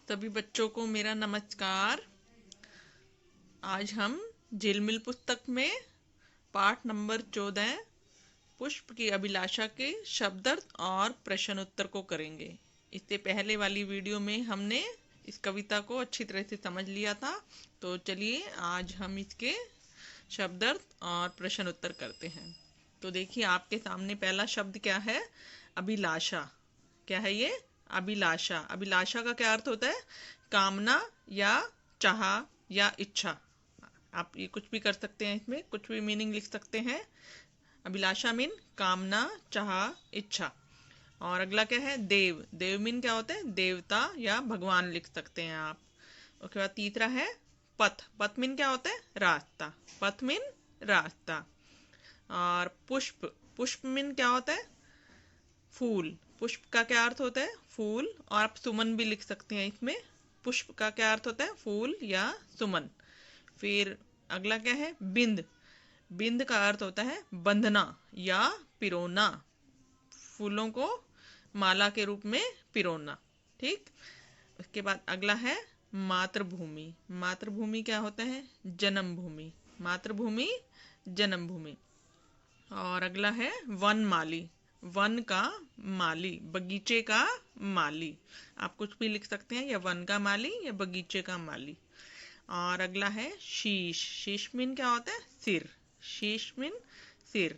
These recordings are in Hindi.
सभी बच्चों को मेरा नमस्कार। आज हम झिलमिल पुस्तक में पाठ नंबर 14 पुष्प की अभिलाषा के शब्दार्थ और प्रश्न उत्तर को करेंगे। इससे पहले वाली वीडियो में हमने इस कविता को अच्छी तरह से समझ लिया था। तो चलिए आज हम इसके शब्दार्थ और प्रश्न उत्तर करते हैं। तो देखिए आपके सामने पहला शब्द क्या है? अभिलाषा। क्या है ये? अभिलाषा। अभिलाषा का क्या अर्थ होता है? कामना या चाह या इच्छा। आप ये कुछ भी कर सकते हैं, इसमें कुछ भी मीनिंग लिख सकते हैं। अभिलाषा मीन कामना, चाह, इच्छा। और अगला क्या है? देव। देव मीन क्या होता है? देवता या भगवान लिख सकते हैं आप। उसके बाद तीसरा है पथ। पथ मीन क्या होता है? रास्ता। पथ मीन रास्ता। और पुष्प। पुष्प मीन क्या होता है? फूल। पुष्प का क्या अर्थ होता है? फूल। और आप सुमन भी लिख सकते हैं इसमें। पुष्प का क्या अर्थ होता है? फूल या सुमन। फिर अगला क्या है? बिंद। बिंद का अर्थ होता है बंधना या पिरोना। फूलों को माला के रूप में पिरोना। ठीक। उसके बाद अगला है मातृभूमि। मातृभूमि क्या होता है? जन्मभूमि। मातृभूमि, जन्मभूमि। और अगला है वनमाली। वन का माली, बगीचे का माली। आप कुछ भी लिख सकते हैं, या वन का माली या बगीचे का माली। और अगला है शीश। शीश मीन क्या होता है? सिर। शीश मीन सिर।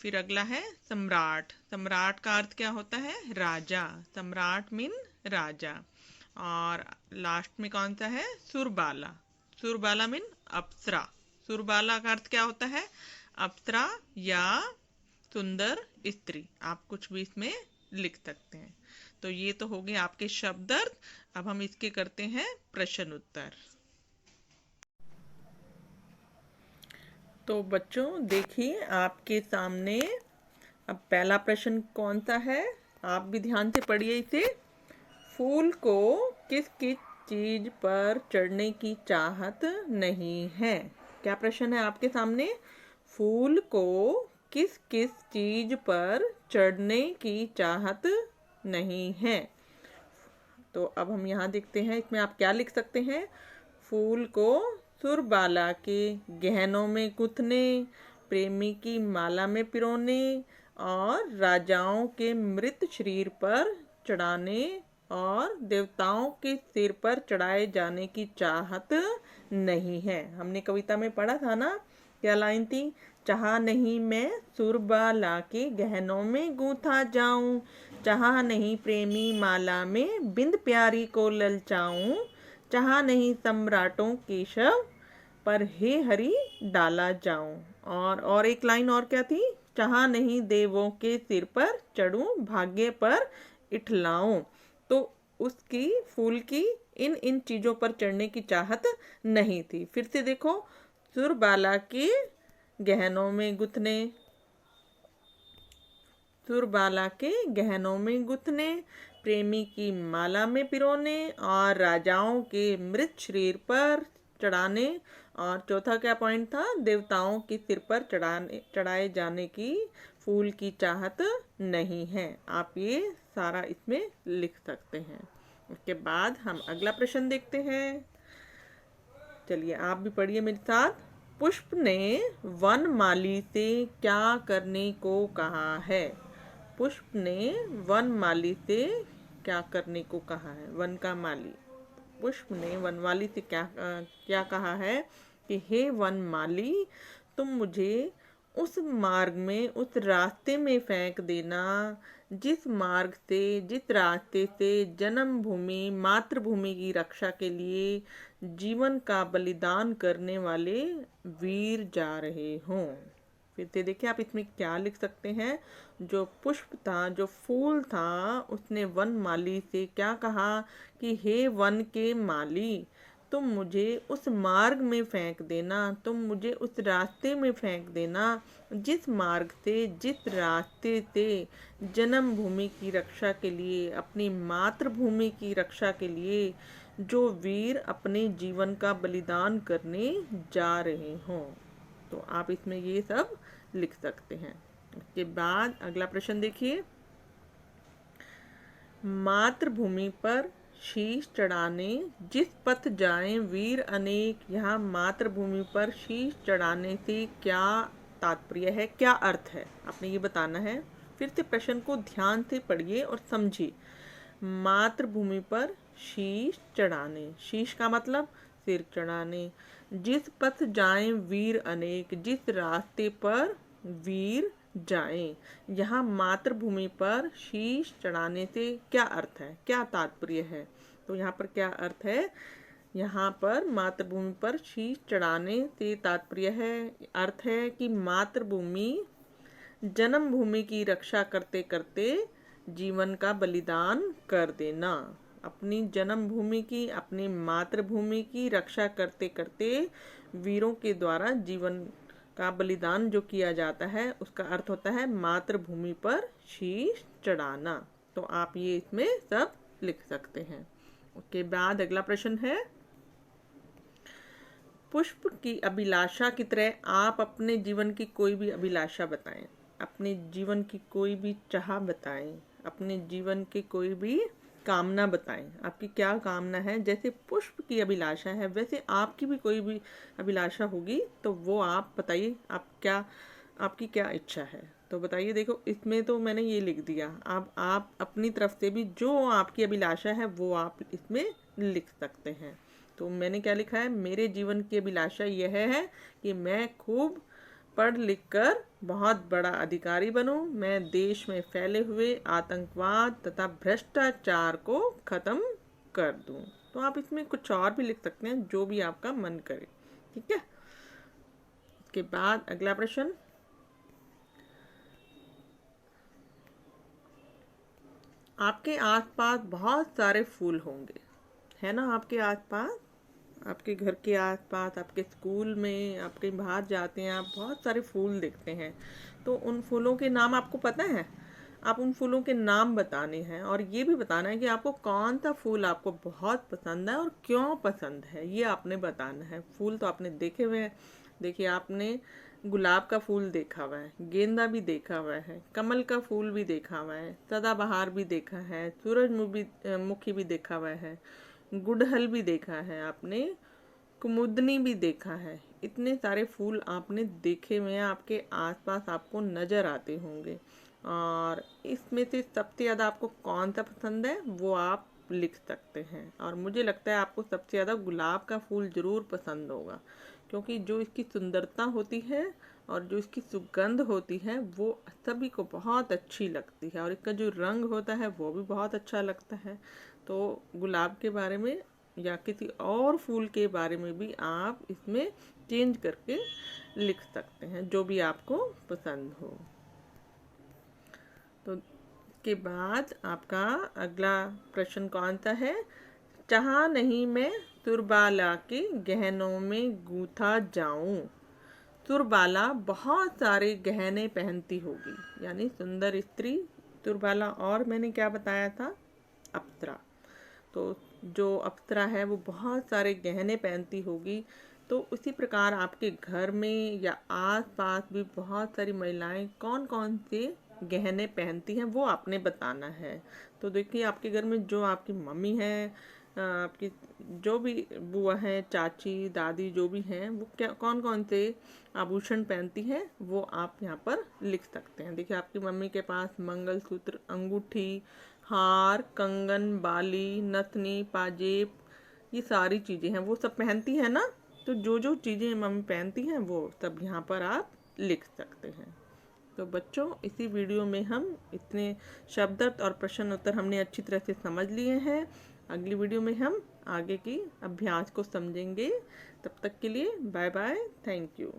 फिर अगला है सम्राट। सम्राट का अर्थ क्या होता है? राजा। सम्राट मीन राजा। और लास्ट में कौन सा है? सुरबाला। सुरबाला मीन अप्सरा। सुरबाला का अर्थ क्या होता है? अप्सरा या सुंदर स्त्री। आप कुछ भी इसमें लिख सकते हैं। तो ये तो हो गए आपके शब्दार्थ। अब हम इसके करते हैं प्रश्न उत्तर। तो बच्चों देखिए आपके सामने अब पहला प्रश्न कौन सा है? आप भी ध्यान से पढ़िए इसे। फूल को किस किस चीज पर चढ़ने की चाहत नहीं है? क्या प्रश्न है आपके सामने? फूल को किस किस चीज पर चढ़ने की चाहत नहीं है? तो अब हम यहाँ देखते हैं, इसमें आप क्या लिख सकते हैं? फूल को सुरबाला के गहनों में गुथने, प्रेमी की माला में पिरोने और राजाओं के मृत शरीर पर चढ़ाने और देवताओं के सिर पर चढ़ाए जाने की चाहत नहीं है। हमने कविता में पढ़ा था ना, क्या लाइन थी? चाहा नहीं मैं सुरबाला के गहनों में गूंथा जाऊं, चाहा नहीं प्रेमी माला में बिंद प्यारी को ललचाऊं, चाहा नहीं सम्राटों के शव पर हे हरि डाला जाऊं। और एक लाइन और क्या थी? चाहा नहीं देवों के सिर पर चढ़ूं, भाग्य पर इठलाऊं। तो उसकी फूल की इन इन चीजों पर चढ़ने की चाहत नहीं थी। फिर से देखो, सुरबाला के गहनों में गुथने, सुरबाला के गहनों में गुथने, प्रेमी की माला में पिरोने और राजाओं के मृत शरीर पर चढ़ाने। और चौथा क्या पॉइंट था? देवताओं के सिर पर चढ़ाए जाने की फूल की चाहत नहीं है। आप ये सारा इसमें लिख सकते हैं। उसके बाद हम अगला प्रश्न देखते हैं। चलिए आप भी पढ़िए मेरे साथ। पुष्प ने वनमाली से क्या करने को कहा है? पुष्प ने वनमाली से क्या करने को कहा है? वन का माली। पुष्प ने वनमाली से क्या कहा है कि हे वनमाली, तुम मुझे उस मार्ग में, उस रास्ते में फेंक देना जिस मार्ग से, जिस रास्ते से जन्मभूमि, मातृभूमि की रक्षा के लिए जीवन का बलिदान करने वाले वीर जा रहे हों। फिर से देखिए आप इसमें क्या लिख सकते हैं। जो पुष्प था, जो फूल था, उसने वन माली से क्या कहा कि हे वन के माली, तुम मुझे उस मार्ग में फेंक देना, तुम मुझे उस रास्ते में फेंक देना जिस मार्ग से, जिस रास्ते से जन्मभूमि की रक्षा के लिए, अपनी मातृभूमि की रक्षा के लिए जो वीर अपने जीवन का बलिदान करने जा रहे हों। तो आप इसमें ये सब लिख सकते हैं। उसके बाद अगला प्रश्न देखिए। मातृभूमि पर शीश चढ़ाने जिस पथ जाएं वीर अनेक, यहाँ मातृभूमि पर शीश चढ़ाने से क्या तात्पर्य है, क्या अर्थ है, आपने ये बताना है। फिर से प्रश्न को ध्यान से पढ़िए और समझिए। मातृभूमि पर शीश चढ़ाने, शीश का मतलब सिर चढ़ाने। जिस पथ जाएं वीर अनेक, जिस रास्ते पर वीर जाएं। यहाँ मातृभूमि पर शीश चढ़ाने से क्या अर्थ है, क्या तात्पर्य है? तो यहाँ पर क्या अर्थ है? यहाँ पर मातृभूमि पर शीश चढ़ाने से तात्पर्य है, अर्थ है कि मातृभूमि जन्मभूमि की रक्षा करते करते जीवन का बलिदान कर देना। अपनी जन्मभूमि की, अपनी मातृभूमि की रक्षा करते करते वीरों के द्वारा जीवन का बलिदान जो किया जाता है, उसका अर्थ होता है मातृभूमि पर शीश चढ़ाना। तो आप ये इसमें सब लिख सकते हैं। उसके बाद अगला प्रश्न है, पुष्प की अभिलाषा की तरह आप अपने जीवन की कोई भी अभिलाषा बताएं। अपने जीवन की कोई भी चाह बताएं, अपने जीवन की कोई भी कामना बताएं। आपकी क्या कामना है? जैसे पुष्प की अभिलाषा है, वैसे आपकी भी कोई भी अभिलाषा होगी, तो वो आप बताइए। आपकी क्या इच्छा है, तो बताइए। देखो, इसमें तो मैंने ये लिख दिया। अब आप अपनी तरफ से भी जो आपकी अभिलाषा है वो आप इसमें लिख सकते हैं। तो मैंने क्या लिखा है? मेरे जीवन की अभिलाषा यह है कि मैं खूब पढ़ लिख कर बहुत बड़ा अधिकारी बनूं। मैं देश में फैले हुए आतंकवाद तथा भ्रष्टाचार को खत्म कर दूं। तो आप इसमें कुछ और भी लिख सकते हैं, जो भी आपका मन करे। ठीक है। इसके बाद अगला प्रश्न, आपके आसपास बहुत सारे फूल होंगे, है ना? आपके आसपास, आपके घर के आसपास, आपके स्कूल में, आप कहीं बाहर जाते हैं, आप बहुत सारे फूल देखते हैं। तो उन फूलों के नाम आपको पता है? आप उन फूलों के नाम बताने हैं और ये भी बताना है कि आपको कौन सा फूल आपको बहुत पसंद है और क्यों पसंद है, ये आपने बताना है। फूल तो आपने देखे हुए हैं। देखिए, आपने गुलाब का फूल देखा हुआ है, गेंदा भी देखा हुआ है, कमल का फूल भी देखा हुआ है, सदाबहार भी देखा है, सूरजमुखी भी देखा हुआ है, गुड़हल भी देखा है आपने, कुमुदनी भी देखा है। इतने सारे फूल आपने देखे हुए हैं, आपके आसपास आपको नज़र आते होंगे। और इसमें से सबसे ज़्यादा आपको कौन सा पसंद है वो आप लिख सकते हैं। और मुझे लगता है आपको सबसे ज़्यादा गुलाब का फूल ज़रूर पसंद होगा, क्योंकि जो इसकी सुंदरता होती है और जो इसकी सुगंध होती है वो सभी को बहुत अच्छी लगती है, और इसका जो रंग होता है वो भी बहुत अच्छा लगता है। तो गुलाब के बारे में या किसी और फूल के बारे में भी आप इसमें चेंज करके लिख सकते हैं, जो भी आपको पसंद हो। तो इसके बाद आपका अगला प्रश्न कौन सा है? चाह नहीं मैं सुरबाला के गहनों में गूथा जाऊं। सुरबाला बहुत सारे गहने पहनती होगी, यानी सुंदर स्त्री सुरबाला। और मैंने क्या बताया था? अप्सरा। तो जो अप्सरा है वो बहुत सारे गहने पहनती होगी। तो उसी प्रकार आपके घर में या आस-पास भी बहुत सारी महिलाएं कौन कौन से गहने पहनती हैं वो आपने बताना है। तो देखिए, आपके घर में जो आपकी मम्मी है, आपकी जो भी बुआ हैं, चाची, दादी जो भी हैं, वो क्या कौन कौन से आभूषण पहनती हैं वो आप यहाँ पर लिख सकते हैं। देखिए, आपकी मम्मी के पास मंगलसूत्र, अंगूठी, हार, कंगन, बाली, नथनी, पाजेब, ये सारी चीज़ें हैं, वो सब पहनती हैं ना। तो जो जो चीज़ें मम्मी पहनती हैं वो सब यहाँ पर आप लिख सकते हैं। तो बच्चों, इसी वीडियो में हम इतने शब्दार्थ और प्रश्न उत्तर हमने अच्छी तरह से समझ लिए हैं। अगली वीडियो में हम आगे की अभ्यास को समझेंगे। तब तक के लिए बाय बाय, थैंक यू।